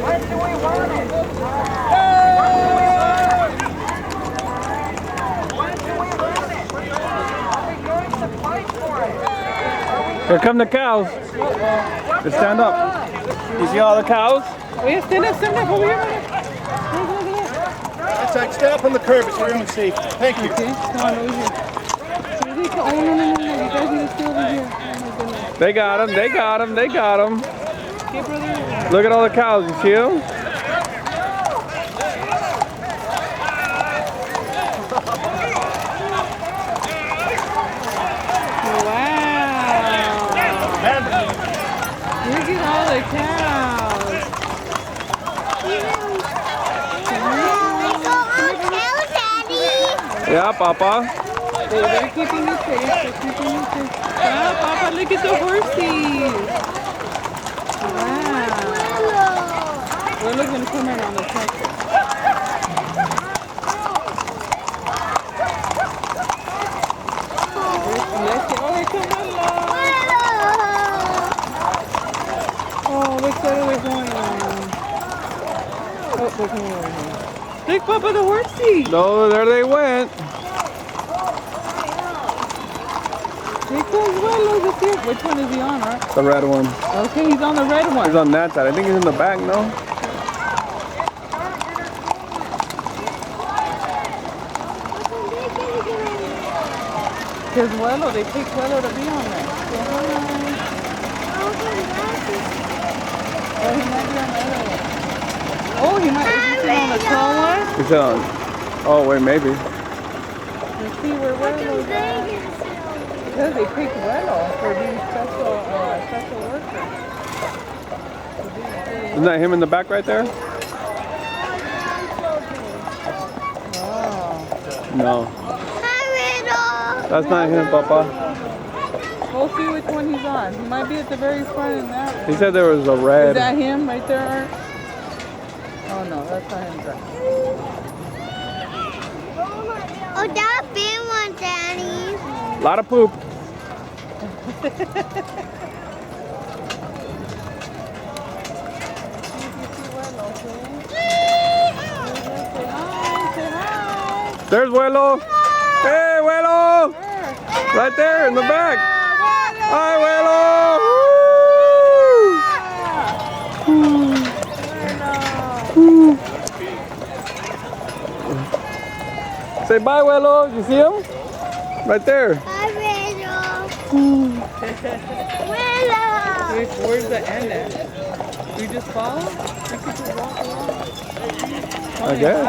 When do we want it? When do we want it? Are we going to fight for it? Here come the cows. Just stand up. You see all the cows? Wait, stand up over here. That's right. Stay up on the curb. It's for your own safety. Thank you. Okay, come on over here. Oh, no. You guys need to stay over here. Oh, my goodness. They got him. They got him. They got him. Okay, brother. Look at all the cows. You see them? Wow. Look at all the cows. Yeah, Papa. They're keeping you safe. They're keeping you safe. Wow, Papa, look at the horses. Wow. We're going to come in on the tractor. Oh, here come Willow. Oh, which side are they going on? Oh, they're coming over here. Look, Papa, the horsey. No, there they went. Here comes Willow. Let's see which one is he on, right? The red one. Okay, he's on the red one. He's on that side. I think he's in the back, no? Because Willow, they picked Willow to be on there. Say hi. Oh, he might be on the other one. Oh, he might be on the tall one. He's on. Oh, wait, maybe. Let's see where Willow is at. Because they picked Willow for being special worker. Isn't that him in the back right there? Wow. No. That's not him, Papa. We'll see which one he's on. He might be at the very front in that one. He said there was a Is red. that him right there, Art? Oh no, that's not him. Oh, that big one, Daddy. A lot of poop. There's Willow. Hey, Willow. Right there in the back. Hi, Willow. Woo. Say bye, Willow. You see him? Right there. Hi, Willow. Willow. Where's the end at? We just follow? We could just walk along. I guess.